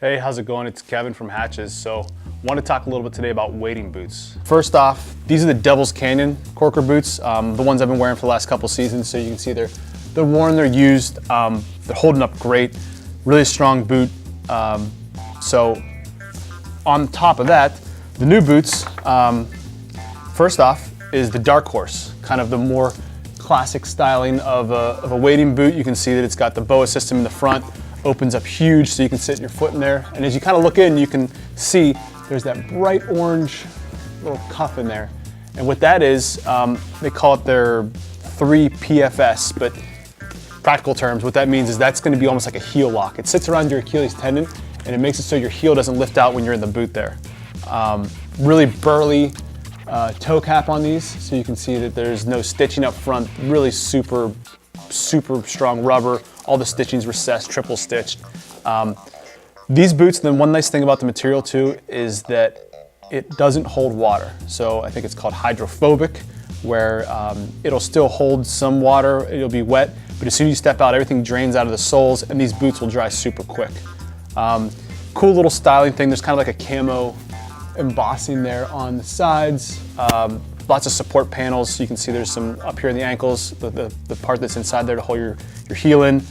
Hey, how's it going? It's Kevin from Hatches. So I want to talk a little bit today about wading boots. First off, these are the Devil's Canyon Korker boots, the ones I've been wearing for the last couple seasons. So you can see they're worn, they're used, they're holding up great, really strong boot. So on top of that, the new boots, first off is the Darkhorse, kind of the more classic styling of a wading boot. You can see that it's got the BOA system in the front, opens up huge so you can sit your foot in there. And as you kind of look in, you can see there's that bright orange little cuff in there. And what that is, they call it their 3 PFS, but practical terms, what that means is that's gonna be almost like a heel lock. It sits around your Achilles tendon and it makes it so your heel doesn't lift out when you're in the boot there. Really burly toe cap on these, so you can see that there's no stitching up front, really super strong rubber. All the stitching's recessed, triple stitched. These boots, then one nice thing about the material too is that it doesn't hold water. So I think it's called hydrophobic, where it'll still hold some water, it'll be wet, but as soon as you step out, everything drains out of the soles and these boots will dry super quick. Cool little styling thing, there's kind of like a camo embossing there on the sides. Lots of support panels, so you can see there's some up here in the ankles, the part that's inside there to hold your heel in.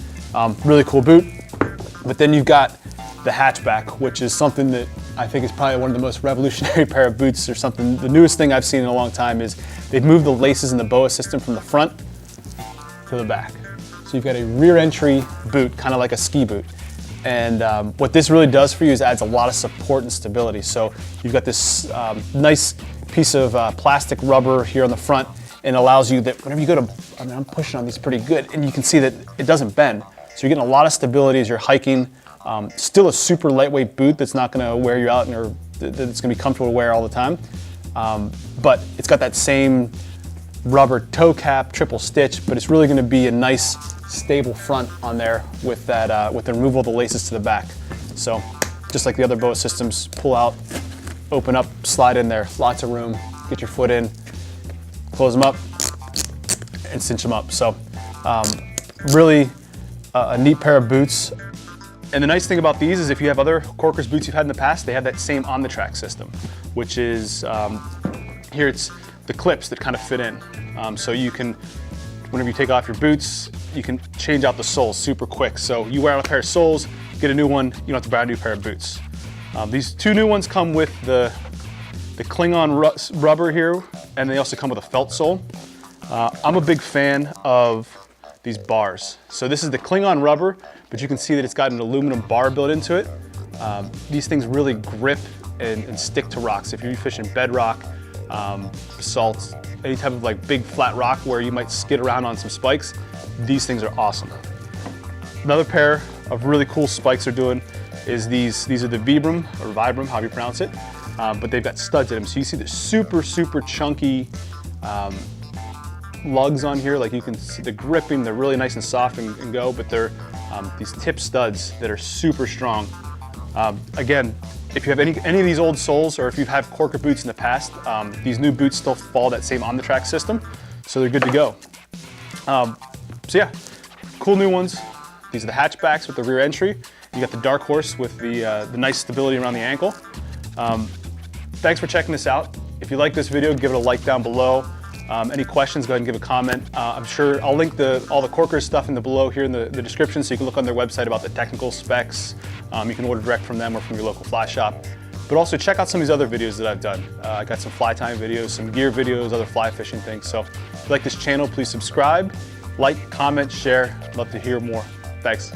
Really cool boot. But then you've got the Hatchback, which is something that I think is probably one of the most revolutionary pair of boots, or something. The newest thing I've seen in a long time is they've moved the laces in the BOA system from the front to the back. So you've got a rear entry boot, kind of like a ski boot. And what this really does for you is adds a lot of support and stability. So you've got this nice piece of plastic rubber here on the front, and allows you that whenever you go to, I mean, I'm pushing on these pretty good, and you can see that it doesn't bend. So you're getting a lot of stability as you're hiking. Still a super lightweight boot that's not gonna wear you out, or that's gonna be comfortable to wear all the time. But it's got that same rubber toe cap, triple stitch, but it's really gonna be a nice stable front on there with that, with the removal of the laces to the back. So just like the other BOA systems, pull out, open up, slide in there, lots of room, get your foot in, close them up, and cinch them up. So really a neat pair of boots. And the nice thing about these is if you have other Korkers boots you've had in the past, they have that same Omnitrax system, which is, here it's the clips that kind of fit in. So you can, whenever you take off your boots, you can change out the soles super quick. So you wear out a pair of soles, get a new one, you don't have to buy a new pair of boots. These two new ones come with the Klingon rubber here, and they also come with a felt sole. I'm a big fan of these bars. So this is the Klingon rubber, but you can see that it's got an aluminum bar built into it. These things really grip and stick to rocks. If you're fishing bedrock, basalt, any type of like big flat rock where you might skid around on some spikes, these things are awesome. Another pair of really cool spikes they're doing is these are the Vibram, or Vibram, however you pronounce it, but they've got studs in them. So you see the super chunky lugs on here. Like you can see the gripping, they're really nice and soft and go, but they're these tip studs that are super strong. Again, if you have any of these old soles, or if you've had Korker boots in the past, these new boots still follow that same Omnitrax system, so they're good to go. So yeah, cool new ones. These are the Hatchbacks with the rear entry. You got the Darkhorse with the nice stability around the ankle. Thanks for checking this out. If you like this video, give it a like down below. Any questions, go ahead and give a comment. I'm sure I'll link all the Korkers stuff in the below here in the description, so you can look on their website about the technical specs. You can order direct from them or from your local fly shop. But also check out some of these other videos that I've done. I got some fly tying videos, some gear videos, other fly fishing things. So if you like this channel, please subscribe, like, comment, share. I'd love to hear more. Thanks.